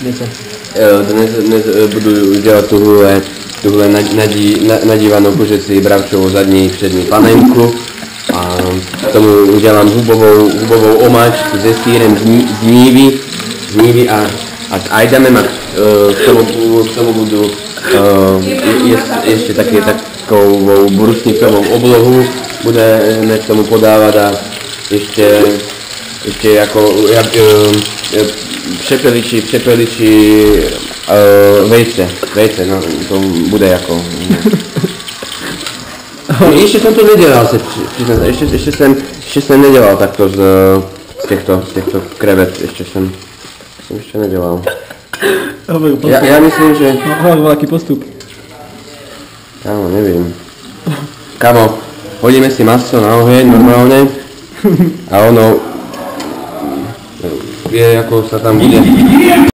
Dnes budu dělat tuhle nadívanou kožecí bravčovou zadní přední panenku a k tomu udělám hubovou omáčku se sýrem z nívy a s ajdamem a k tomu budu ještě takovou brusnicovou oblohu budeme k tomu podávat a ještě jako přepeliči vejce, no to bude jako. Ještě jsem to nedělal, ještě jsem nedělal takto z těchto krevet, ještě jsem nedělal. Já myslím, že... Hlavně jaký postup. Kámo, nevím. Kámo, hodíme si maso na oheň normálně a ono je jako sa tam bude